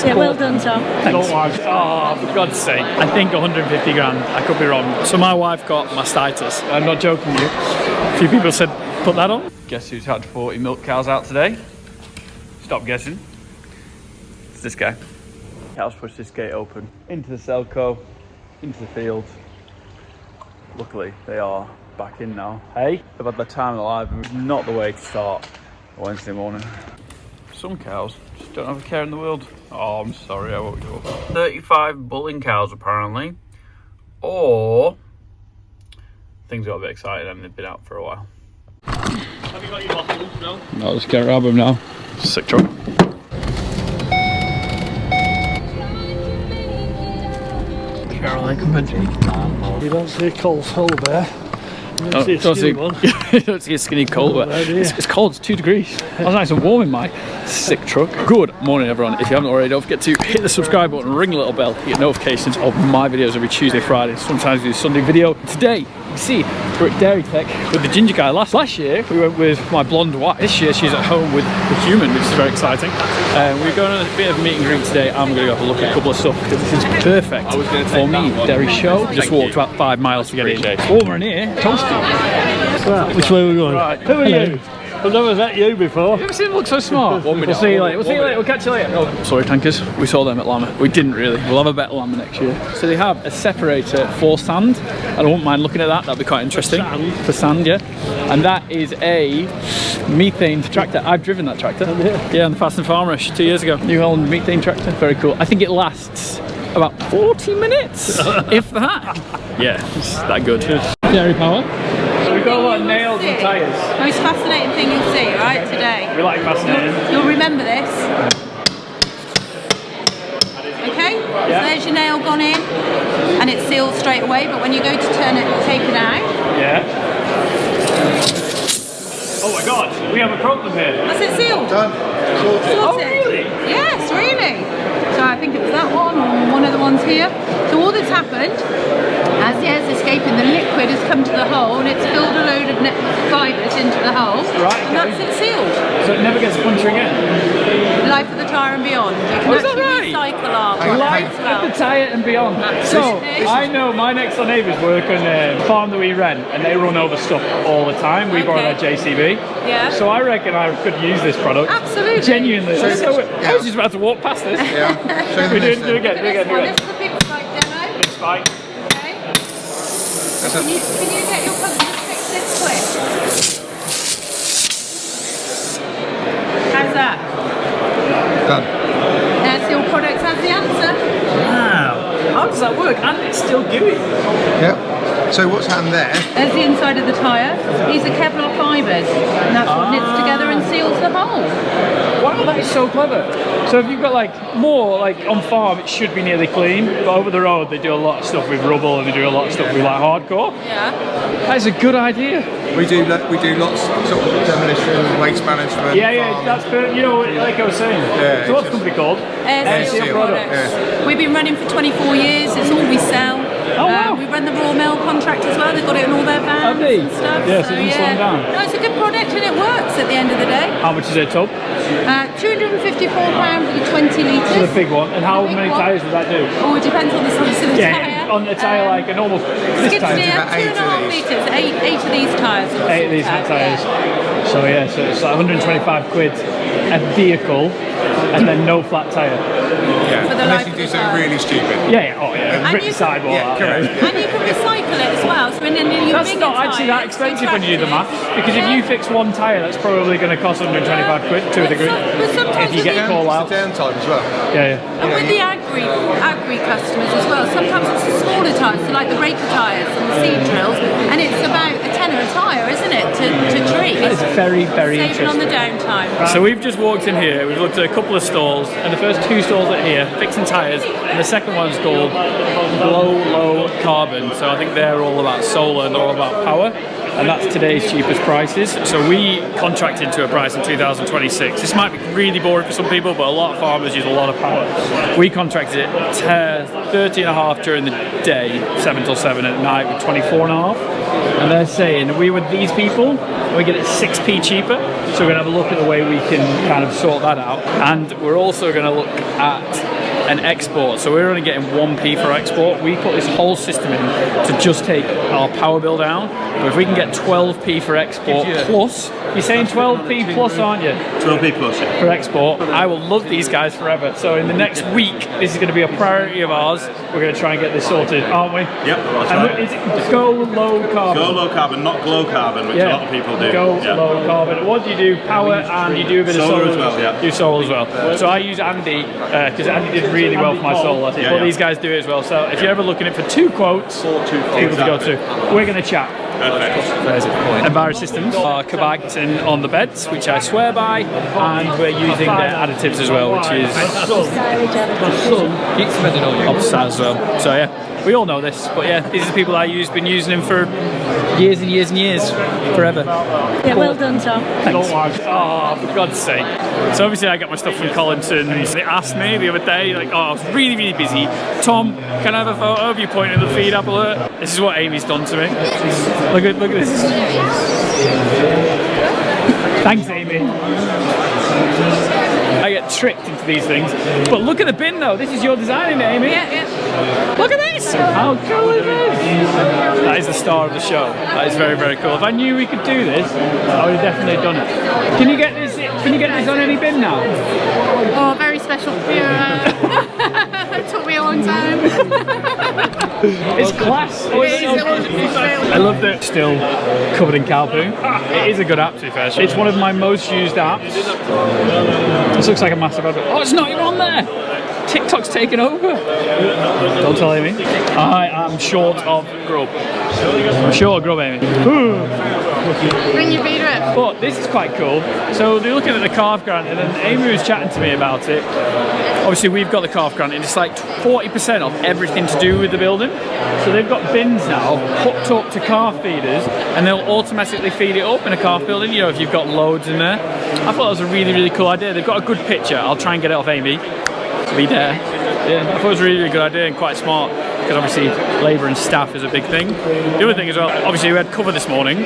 Yeah, well done, Tom. Thanks. Oh, for God's sake. I think 150 grand. I could be wrong. So my wife got mastitis. I'm not joking you. A few people said, put that on. Guess who's had 40 milk cows out today? Stop guessing. It's this guy. Cows push this gate open into the Selco, into the field. Luckily, they are back in now. Hey, they've had the time of their life, and it's not the way to start a Wednesday morning. Some cows just don't have a care in the world. Oh, I'm sorry, I woke you up. 35 bulling cows, apparently. Or things got a bit excited and they've been out for a while. Have you got your bottles, no? No, let's get grab them now. Sick truck. Caroline Company. You don't see a cold hole there. You don't see a skinny one. You don't see a skinny cold one. It's cold, it's 2 degrees. That was nice and warm in my sick truck. Good morning, everyone. If you haven't already, don't forget to hit the subscribe button and ring the little bell to get notifications of my videos every Tuesday, Friday. Sometimes we do a Sunday video. Today, you see, we're at Dairy Tec with the ginger guy. Last year, we went with my blonde wife. This year, she's at home with the human, which is very exciting. We're going on a bit of a meet and greet today. I'm going to have a look at a couple of stuff because this is perfect for me. Dairy show. Just walked about 5 miles to get in. It's warmer in here. Toasty. Right, which way are we going? Right. Who are you? I've never met you before. You ever seen him look so smart? We'll see you later. We'll see you later. We'll catch you later. Oh, sorry, tankers. We saw them at Lammer. We didn't really. We'll have a better Lammer next year. So they have a separator for sand. I don't mind looking at that. That'd be quite interesting. For sand, yeah. And that is a methane tractor. I've driven that tractor. Yeah, on the Fast and Farmerish 2 years ago. New Holland methane tractor. Very cool. I think it lasts about 40 minutes, if that. Yeah, it's that good. Dairy power. We've got a lot of nails and tyres. Most fascinating thing you'll see, right, today. We like fascinating. You'll remember this. Okay? Yeah. So there's your nail gone in, and it's sealed straight away, but when you go to turn it, take it out. Yeah. Oh my God, we have a problem here. That's it sealed. Done. Sorted. Oh really? Yes, really. So I think it was that one or one of the ones here. So all that's happened, as the air's escaping, the liquid has come to the hole and it's filled a load of fibres into the hole. Right, And that's it sealed. So it never gets punctured again? Life of the tyre and beyond. You can Oh, is that actually right? recycle our Life of the tyre and beyond. So I know my next door neighbours work on a farm that we rent and they run over stuff all the time. We borrow their JCB. Yeah. So I reckon I could use this product. Absolutely. Genuinely. So, So I was just about to walk past this. Yeah. Show We them this do then. again, do again, do This again. is the big spike demo. Big spike. Okay. That's Can it. you get your customer to fix this quick? How's that? Done. Seal Products has the answer. Wow. How does that work? And it's still gooey. Yep. So what's happened there? There's the inside of the tyre. These are Kevlar fibres, and that's what knits together and seals the hole. Wow, that is so clever. So if you've got like more like on farm, it should be nearly clean, but over the road they do a lot of stuff with rubble and they do a lot of stuff with like hardcore. Yeah. That is a good idea. We do lots sort of demolition, waste management. Yeah, yeah, farming. that's you know, like I was saying. Yeah, So what's it's the company called? Air Seal Seal Products. yeah. We've been running for 24 years. It's all we sell. Oh, wow. We run the raw mill contract as well. They've got it in all their vans Have they? and stuff. Yeah, so you can slow them down. No, it's a good product and it works at the end of the day. How much is it, tub? £254 for the 20 So the litres. big one. And how The big many one. tyres does that do? Oh, it depends on the size of the Yeah, tyre. on the tyre like a normal this Skid tyre. steer, about 8 of 2.5 these. litres, eight of these tyres. 8 of these tyres. So yeah, so it's like 125 quid a vehicle and then no flat tyre. Yeah. For the Unless life you of do the something tyre. really stupid. Yeah, oh yeah, And rip you the can- sidewall Yeah, out. correct. And you can recycle it as well. So in your That's bigger not actually that tyres, expensive when you do the maths, retract it. because if you fix one tyre, that's probably going to cost 125 quid to a degree. But sometimes If you get with call out. It's the downtime as well. Yeah, And with the agri customers as well, sometimes it's the smaller tyres, so like the raker tyres and the seed drills, and it's about a tenner a tyre, isn't it, to treat? It's very, very Saving on the interesting. downtime. So we've just walked in here, we've looked at a couple of stalls, and the first 2 stalls are here, fixing tyres, and the second one's called Low Carbon. So I think they're all about solar and all about power. And that's today's cheapest prices. So we contracted to a price in 2026. This might be really boring for some people, but a lot of farmers use a lot of power. We contracted it 30.5 during the day, 7 till 7 at night with 24.5. And they're saying we with these people, we get it 6p cheaper. So we're gonna have a look at the way we can kind of sort that out. And we're also gonna look at and export. So we're only getting 1p for export. We put this whole system in to just take our power bill down. But if we can get 12p for export plus, you're saying 12p plus, aren't you? 12p plus, yeah. For export, I will love these guys forever. So in the next week, this is going to be a priority of ours. We're going to try and get this sorted, aren't we? Yep, that's and right. Is it go low carbon? Go low carbon, not glow carbon, which a lot of people do. Go low carbon. What do you do? Power, and you do a bit of solar as well, yeah. Do solar as well. So I use Andy, because Andy did really well for my solar. But these guys do it as well. So if you're ever looking for 2 quotes, people to go to. We're going to chat. Perfect. Enquiries systems are kabagged in on the beds, which I swear by, and we're using their additives as well, which is opposite as well. So yeah, we all know this, but yeah, these are the people I use, been using them for years and years and years, forever. Yeah, well done, Tom. Thanks. Oh, for God's sake. So obviously I got my stuff from Collinson. They asked me the other day, like, oh, I was really, really busy. Tom, can I have a photo of you pointing at the feed up alert? This is what Amy's done to me. Look at this. Thanks, Amy. I get tricked into these things. But look at the bin though. This is your design, isn't it, Amy? Yeah. Look at this! How cool is this? That is the star of the show. That is very, very cool. If I knew we could do this, I would have definitely done it. Can you get this? Can you get this on any bin now? Oh, very special viewer. It took me a long time. It's class. I love that it's still covered in cow poo. It is a good app, to be fair. It's one of my most used apps. This looks like a massive advert. Oh, it's not even on there. TikTok's taken over. Don't tell Amy. I am short of grub. I'm short of grub, Amy. Bring your feeder up. But this is quite cool. So they're looking at the calf grant, and then Amy was chatting to me about it. Obviously we've got the calf grant, and it's like 40% of everything to do with the building. So they've got bins now hooked up to calf feeders, and they'll automatically feed it up in a calf building, you know, if you've got loads in there. I thought it was a really, really cool idea. They've got a good picture. I'll try and get it off Amy. Be there. Yeah, I thought it was a really, really good idea and quite smart, because obviously labour and staff is a big thing. The other thing as well, obviously we had cover this morning.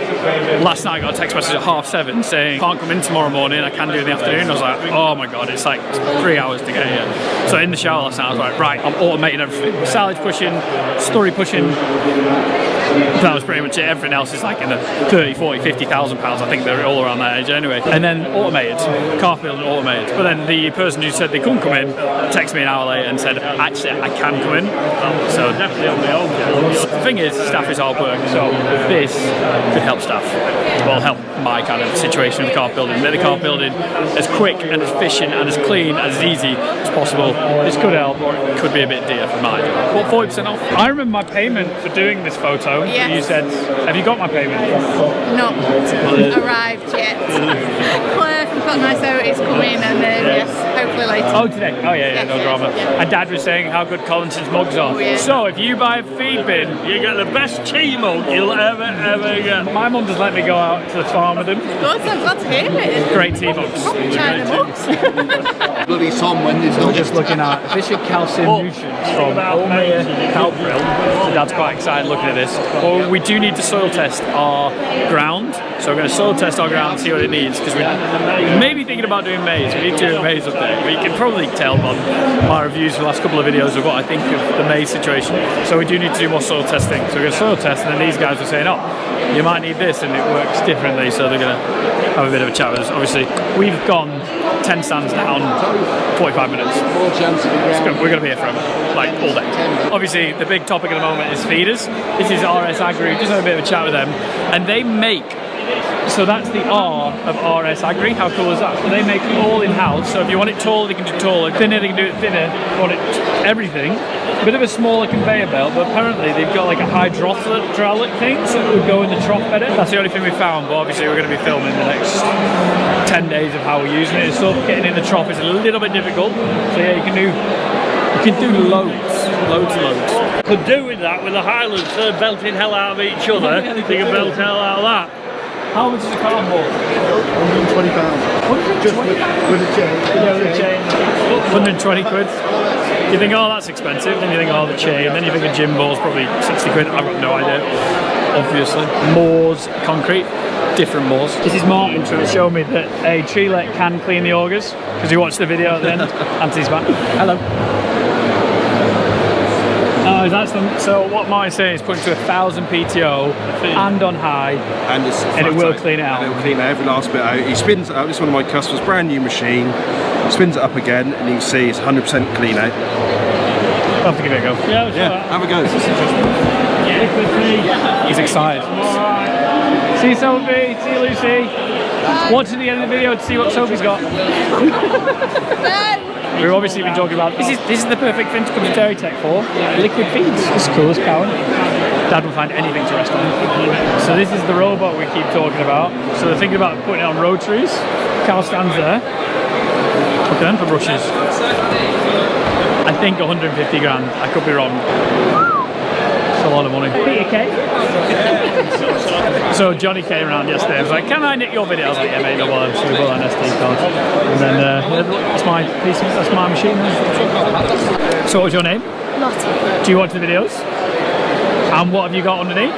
Last night I got a text message at 7:30 saying, can't come in tomorrow morning, I can do in the afternoon. I was like, oh my God, it's like 3 hours to get here. So in the shower last night I was like, right, I'm automating everything. Silage pushing, slurry pushing. That was pretty much it. Everything else is like in the 30, 40, 50,000 pounds. I think they're all around that age anyway. And then automated, calf building automated. But then the person who said they couldn't come in texted me an hour later and said, actually, I can come in. So definitely on my own. The thing is, staff is hard work. So this could help staff. Well, help my kind of situation with the calf building. Make the calf building as quick and as efficient and as clean and as easy as possible. This could help, or it could be a bit dear for mine. What, 40% off? I remember my payment for doing this photo. Yes. You said, have you got my payment? Not arrived yet. Claire from Cotton Eye So is coming, and then yes, hopefully later. Oh, today? Oh yeah, no Yes, drama. yeah. And Dad was saying how good Collinson's mugs are. Oh, yeah. So if you buy a feed bin, you get the best tea mug you'll ever get. My mum just let me go out to the farm with them. Good, I'm glad to hear it. Great tea mugs. China mugs. Bloody Tom when there's not Just looking at efficient calcium nutrients from Omea cow krill. So Dad's quite excited looking at this. But we do need to soil test our ground. So we're going to soil test our ground and see what it needs, because we're maybe thinking about doing maize. We need to do maize up there. But you can probably tell on my reviews for the last couple of videos of what I think of the maize situation. So we do need to do more soil testing. So we're going to soil test, and then these guys are saying, oh, you might need this, and it works differently. So they're going to have a bit of a chat with us. Obviously, we've gone 10 stands down, 45 minutes. We're going to be here forever, like all day. Obviously, the big topic at the moment is feeders. This is RS Agri. Just had a bit of a chat with them, and they make. So that's the R of RS Agri. How cool is that? So they make it all in-house. So if you want it taller, they can do taller. Thinner, they can do it thinner. If you want it everything. A bit of a smaller conveyor belt, but apparently they've got like a hydraulic thing, so it would go in the trough better. That's the only thing we found, but obviously we're going to be filming the next 10 days of how we're using it and stuff. Getting in the trough is a little bit difficult. So yeah, you can do loads. Could do with that with the Highlands, they're belting hell out of each other. They can belt hell out of that. How much is a cardboard? £120. Just with a chain. Yeah, with a chain. 120 quid. You think, oh, that's expensive. Then you think, oh, the chain. Then you think a gym ball's probably 60 quid. I've got no idea. Obviously. Moors, concrete. Different moors. This is Martin trying to show me that a treelet can clean the augers, because he watched the video at the end. Anthony's back. Hello. Oh, that's the, so what Martin's saying is put it to 1,000 PTO and on high, and it will clean it out. And it will clean every last bit out. He spins it up. This is one of my customers, brand new machine. Spins it up again, and you can see it's 100% clean out. I'll have to give it a go. Yeah, Have a go. He's excited. See you, Sophie. See you, Lucy. Watch to the end of the video to see what Sophie's got. We've obviously been talking about this is the perfect thing to come to Dairy Tec for. Liquid feeds. It's cool as cow. Dad will find anything to rest on. So this is the robot we keep talking about. So they're thinking about putting it on rotaries. Cow stands there. Look at them for brushes. I think 150 grand. I could be wrong. It's a lot of money. Peter K. So Johnny came around yesterday. I was like, "Can I nick your video?" I was like, "Yeah, mate, no bother." So we bought an SD card, and then that's my piece. That's my machine. So what was your name? Lottie. Do you watch the videos? And what have you got underneath?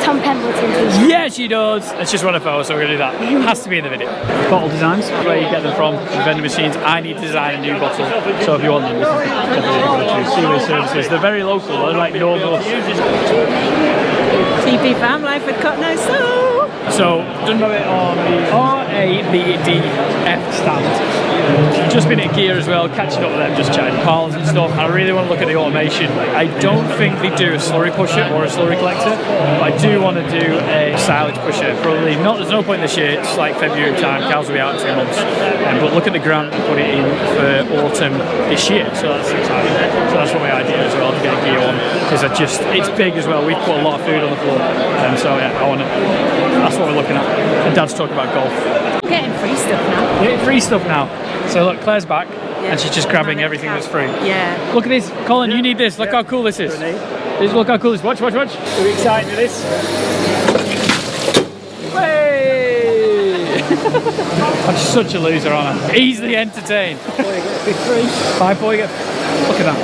Tom Pemberton t-shirt. Yeah, she does. Let's just run a photo, so we're gonna do that. It has to be in the video. Bottle designs, where you get them from, the vending machines. I need to design a new bottle, so if you want them, this is definitely good to Seaway Services. They're very local, they're like normal. TP Farm Life with Cotton So. So, done a bit on the RABDF stand. Just been at Gear as well, catching up with them, just chatting piles and stuff. I really want to look at the automation. I don't think they do a slurry pusher or a slurry collector, but I do want to do a silage pusher. Probably not, there's no point this year, it's like February time, cows will be out in 2 months. But look at the grant and put it in for autumn this year, so that's exciting. So that's what my idea is as well, to get a Gear on, because it's big as well. We've put a lot of food on the floor, so yeah, I want to, that's what we're looking at. And Dad's talking about golf. We're getting free stuff now. We're getting free stuff now. So look, Claire's back, and she's just grabbing everything that's free. Yeah. Look at this, Colin, you need this. Look how cool this is. Look how cool this is. Watch, watch, watch. Are you excited for this? Hey! I'm such a loser, aren't I? Easily entertained. 5-4, you get. Look at that.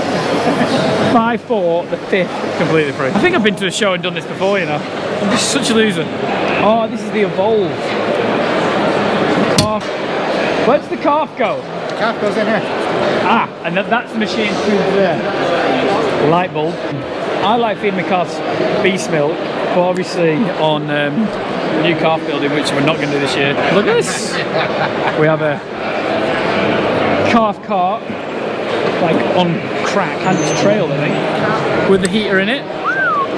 5-4, the 5th, completely free. I think I've been to a show and done this before, you know. I'm just such a loser. Oh, this is the Evolve. Calf. Where's the calf go? The calf goes in here. Ah, and that's the machine through there. Light bulb. I like feeding my calves beast milk, but obviously on the new calf building, which we're not going to do this year. Look at this. We have a calf cart, like on crack, and it's trailed, I think, with the heater in it,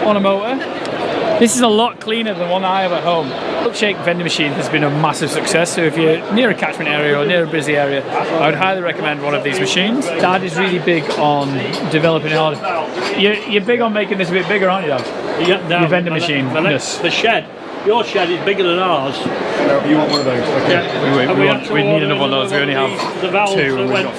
on a motor. This is a lot cleaner than the one I have at home. Milkshake vending machine has been a massive success, so if you're near a catchment area or near a busy area, I would highly recommend one of these machines. Dad is really big on developing it. You're big on making this a bit bigger, aren't you, Dad? Yeah, Your vending machine. The shed. Your shed is bigger than ours. You want one of those? Okay. Yeah. We need another one of those. We only have two, and we've got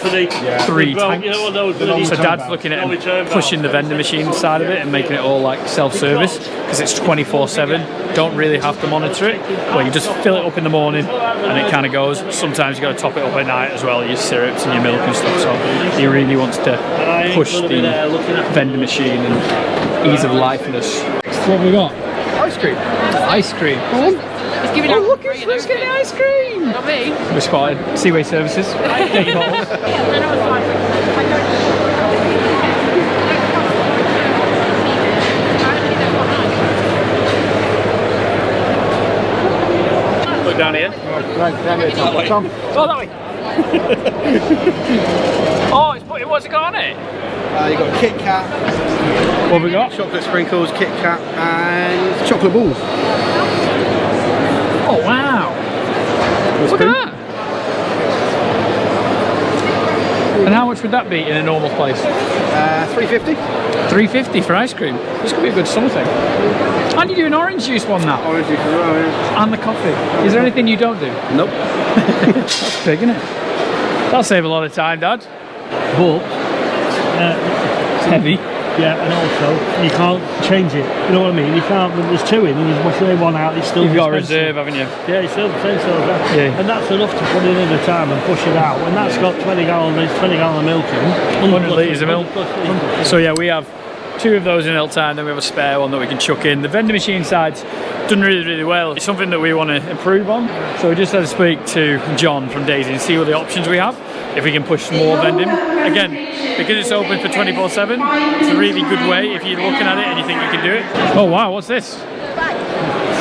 3 tanks. You know, So Dad's looking at pushing the vending machine side of it and making it all like self-service, because it's 24/7. Don't really have to monitor it. Well, you just fill it up in the morning and it kind of goes. Sometimes you got to top it up at night as well, your syrups and your milk and stuff. So he really wants to push the vending machine and ease of lifeness. What have we got? Ice cream. Ice cream. Let's give it Oh, look, let's get the ice cream. Not me. We're spotted. Seaway Services. Get your bottles. Look down here. Tom. Oh, that way. Oh, what's it got on it? You've got Kit Kat, What have we got? chocolate sprinkles, Kit Kat, and chocolate balls. Oh, wow. Look at that. And how much would that be in a normal place? $3.50. $3.50 for ice cream. This could be a good summer thing. And you do an orange juice one now. Orange juice as well, yeah. And the coffee. Is there anything you don't do? Nope. That's big, isn't it? That'll save a lot of time, Dad. But It's heavy. yeah, and also you can't change it. You know what I mean? You can't. There's 2 in, and there's one out. It's still. You've got a expensive. reserve, haven't you? Yeah, it's still the same sort of that. Yeah. And that's enough to put it in at a time and push it out. When that's got 20 gallon of milk in, 100 litres of milk. So yeah, we have 2 of those in L-Time, then we have a spare one that we can chuck in. The vending machine side's done really, really well. It's something that we want to improve on. So we just had to speak to John from Daisy and see what the options we have. if we can push more vending. Again, because it's open for 24/7, it's a really good way if you're looking at it and you think you can do it. Oh wow, what's this?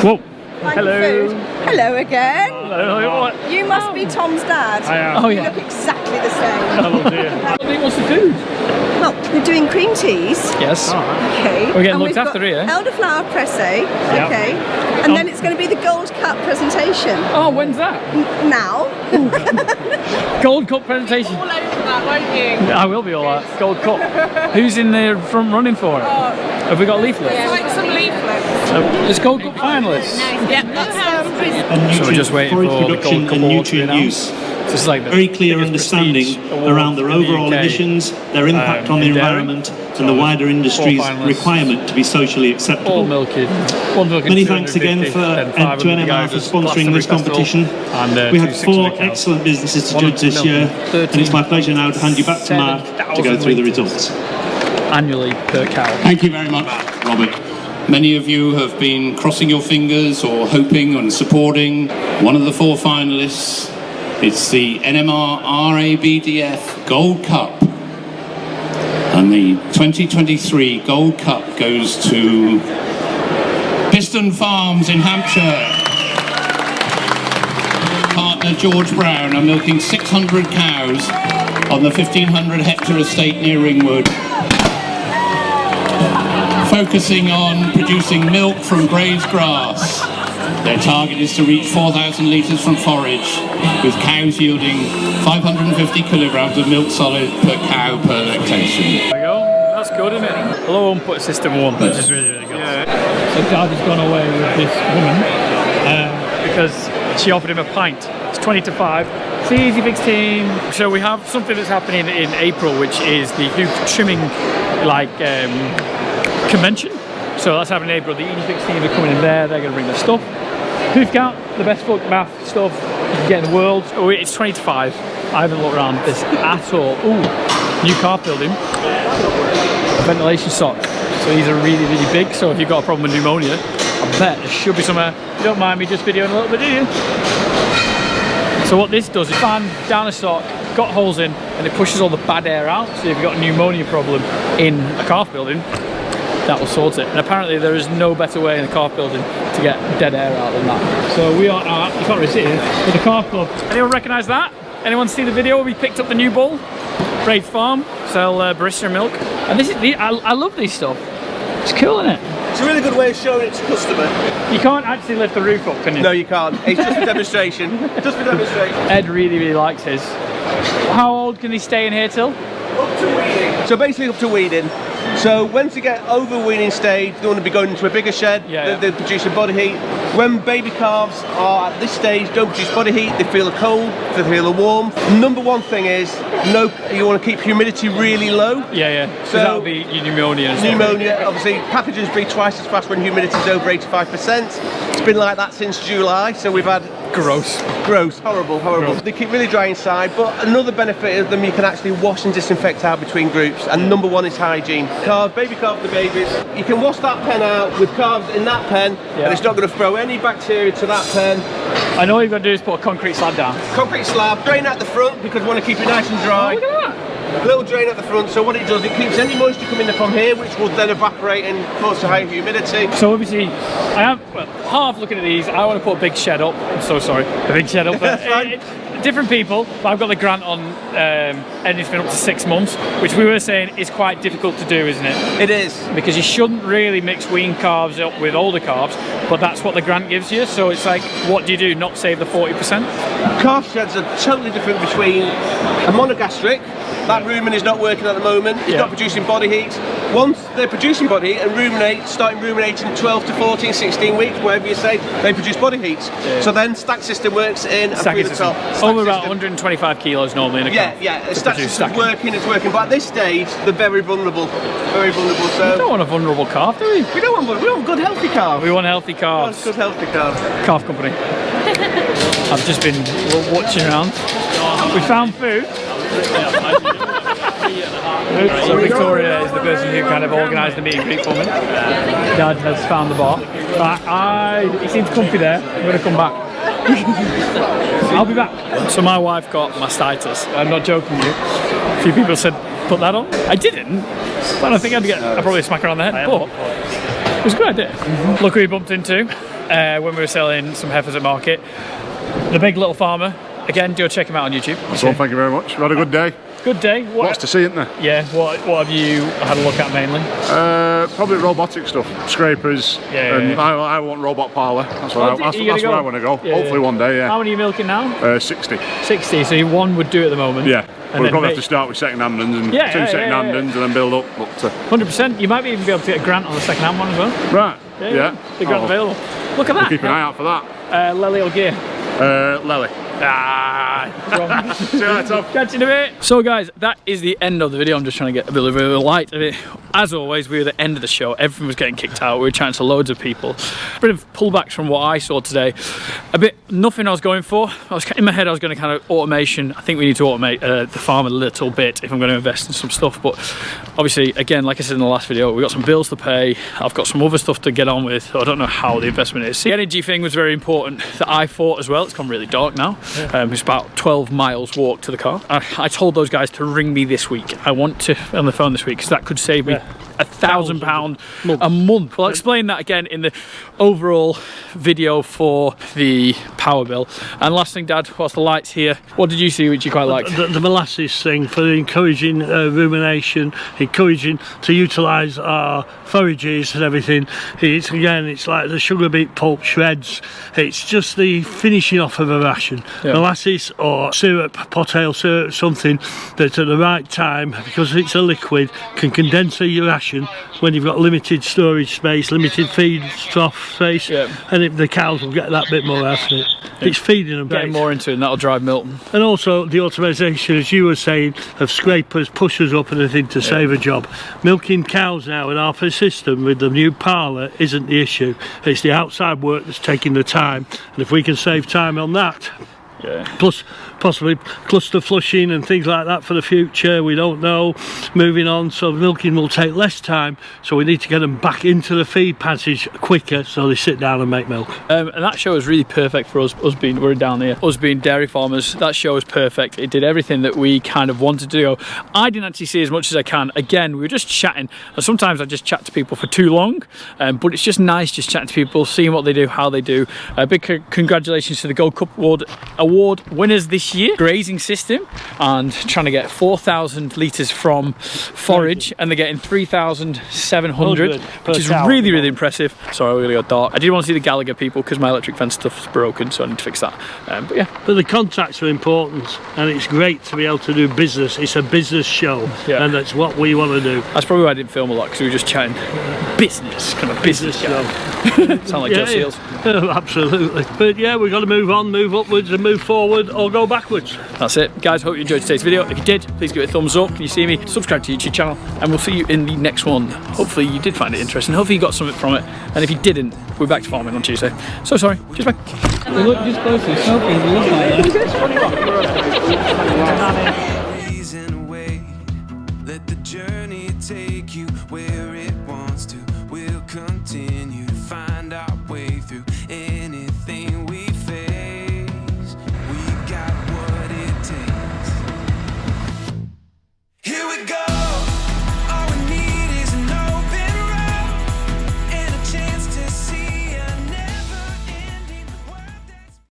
Whoa. Hello. Hello again. Hello. What? You must be Tom's dad. I am. Oh, you look exactly the same. Oh dear. What's the food? Well, we're doing cream teas. Yes. Okay. We're getting And looked we've after got here. Elderflower presse. Yep. Okay. And then it's going to be the Gold Cup presentation. Oh, when's that? Now. Gold Cup presentation. All over that, won't you? I will be all right. Gold Cup. Who's in the front running for it? Have we got leaflets? Like some leaflets. There's Gold Cup finalists. Yeah, that's So we're just waiting for the Gold Cup award to be announced. This is like the very clear biggest understanding prestige award around their in the overall UK, emissions, their impact on the in dairy. environment, and the wider industry's finalists. requirement to be socially all acceptable. milking. One milking Many thanks again 250, for then to 500 NMR for Guyvers, sponsoring this Glastonbury competition. Festival, and We had 600 4 cows. excellent businesses to One judge this year, milking and it's my pleasure now to hand you back to Mark to go through the results. Annually per cow. Thank you very much, Robert. Many of you have been crossing your fingers or hoping and supporting one of the 4 finalists. It's the NMR RABDF Gold Cup. And the 2023 Gold Cup goes to Piston Farms in Hampshire. Partner George Brown are milking 600 cows on the 1,500 hectare estate near Ringwood, focusing on producing milk from grazed grass. Their target is to reach 4,000 litres from forage, with cows yielding 550 kilograms of milk solid per cow per lactation. There we go. That's good, isn't it? Low input system 1, which is really, really good. Yeah. So Dad has gone away with this woman because she offered him a pint. It's 20 to 5. It's the Easy Fix team. So we have something that's happening in April, which is the hoof trimming convention. So that's happening in April. The Easy Fix team are coming in there. They're going to bring their stuff. Hoof count, the best foot bath stuff you can get in the world. Oh, it's 20 to 5. I haven't looked around this at all. Ooh, new calf building. Ventilation sock. So these are really, really big. So if you've got a problem with pneumonia, I bet there should be somewhere. You don't mind me just videoing a little bit, do you? So what this does is fan down a sock, got holes in, and it pushes all the bad air out. So if you've got a pneumonia problem in a calf building, that will sort it. And apparently there is no better way in a calf building to get dead air out than that. So we are at, you can't really see it, with the calf club. Anyone recognise that? Anyone see the video where we picked up the new bull? Birks Farm, sell barista milk. And this is, I love these stuff. It's cool, isn't it? It's a really good way of showing it to customer. You can't actually lift the roof up, can you? No, you can't. It's just a demonstration. Just for demonstration. Ed really, really likes his. How old can he stay in here till? Up to weaning. So basically up to weaning. So once you get over weaning stage, they want to be going into a bigger shed. Yeah. They're producing body heat. When baby calves are at this stage, don't produce body heat, they feel the cold, they feel the warmth. Number one thing is, you want to keep humidity really low. Yeah. So that'll be your pneumonia and stuff. Pneumonia, obviously, pathogens breed twice as fast when humidity is over 85%. It's been like that since July, so we've had... Gross, horrible. Gross. They keep really dry inside, but another benefit of them, you can actually wash and disinfect out between groups, and number one is hygiene. Calves, baby calves, the babies, you can wash that pen out with calves in that pen, and it's not going to throw any bacteria to that pen. I know what you've got to do is put a concrete slab down. Concrete slab, drain out the front because we want to keep it nice and dry. Oh, look at that. A little drain at the front, so what it does, it keeps any moisture coming in from here, which will then evaporate and cause to high humidity. So obviously, I am half looking at these. I want to put a big shed up. I'm so sorry, a big shed up. Different people, but I've got the grant on anything up to 6 months, which we were saying is quite difficult to do, isn't it? It is. Because you shouldn't really mix weaned calves up with older calves, but that's what the grant gives you. So it's like, what do? Not save the 40%? Calf sheds are totally different between a monogastric. That rumen is not working at the moment, it's not producing body heat. Once they're producing body heat and starting ruminating 12 to 14, 16 weeks, whatever you say, they produce body heat. So then stack system works in and through the top. Over about 125 kilos normally in a calf. Yeah, stack system's working, it's working. But at this stage, they're very vulnerable. So we don't want a vulnerable calf, do we? We don't want good healthy calves. We want healthy calves. Good healthy calves. Calf company. I've just been watching around. We found food. So Victoria is the person who kind of organised the meet and greet for me. Dad has found the bar. He seems comfy there. I'm going to come back. I'll be back. So my wife got mastitis. I'm not joking with you. A few people said, put that on. I didn't, but I think I'd probably smack her on the head, but it was a good idea. Look who we bumped into when we were selling some heifers at market. The Big Little Farmer. Again, go check him out on YouTube. So, thank you very much. We had a good day. Good day. Lots to see, isn't there? Yeah. What have you had a look at mainly? Probably robotic stuff, scrapers. And I want robot parlour. That's where I want to go. Hopefully one day. Yeah. How many are you milking now? 60. 60. So one would do at the moment. Yeah. We'll probably have to start with second-hand and two second-hand and then build up to 100%. You might even be able to get a grant on the second-hand one as well. Right. Yeah. The grant available. Look at that. We'll keep an eye out for that. Lely or gear? Lely. Wrong. See you later. Catch you in a bit. So guys, that is the end of the video. I'm just trying to get a bit of a light of it. As always, we were at the end of the show. Everyone was getting kicked out. We were chatting to loads of people. A bit of pullbacks from what I saw today. A bit, nothing I was going for. In my head, I was going to kind of automation. I think we need to automate the farm a little bit if I'm going to invest in some stuff. But obviously, again, like I said in the last video, we've got some bills to pay. I've got some other stuff to get on with. I don't know how the investment is. The energy thing was very important that I thought as well. It's gone really dark now. It's about 12 miles walk to the car. I told those guys to ring me this week. I want to on the phone this week because that could save me £1,000 a month. Well, I'll explain that again in the overall video for the power bill. And last thing, Dad, whilst the light's here, what did you see which you quite liked? The molasses thing for encouraging rumination, encouraging to utilise our forages and everything. It's like the sugar beet pulp shreds. It's just the finishing off of a ration. Molasses or syrup, potato syrup, something that at the right time, because it's a liquid, can condense your ration when you've got limited storage space, limited feed trough space, and the cows will get that bit more out of it. It's feeding them. Getting more into it, and that'll drive milk. And also the automatisation, as you were saying, of scrapers, pushers up and everything to save a job. Milking cows now in our system with the new parlour isn't the issue. It's the outside work that's taking the time, and if we can save time on that, plus possibly cluster flushing and things like that for the future, we don't know. Moving on, so milking will take less time, so we need to get them back into the feed passage quicker so they sit down and make milk. And that show is really perfect for us being, we're down here, us being dairy farmers. That show is perfect. It did everything that we kind of wanted to do. I didn't actually see as much as I can. Again, we were just chatting, and sometimes I just chat to people for too long, but it's just nice just chatting to people, seeing what they do, how they do. A big congratulations to the Gold Cup Award winners this year. Grazing system, and trying to get 4,000 litres from forage, and they're getting 3,700, which is really impressive. Sorry, we really got dark. I did want to see the Gallagher people because my electric fence stuff is broken, so I need to fix that. But yeah. But the contacts are important, and it's great to be able to do business. It's a business show, and that's what we want to do. That's probably why I didn't film a lot, because we were just chatting business, kind of business show. Sound like Joe Seals. Absolutely. But yeah, we've got to move on, move upwards and move forward, or go backwards. That's it. Guys, hope you enjoyed today's video. If you did, please give it a thumbs up. Can you see me? Subscribe to the YouTube channel, and we'll see you in the next one. Hopefully you did find it interesting. Hopefully you got something from it. And if you didn't, we're back to farming on Tuesday. So sorry. Cheers, bye. Look just closely. Smoking. Look like that.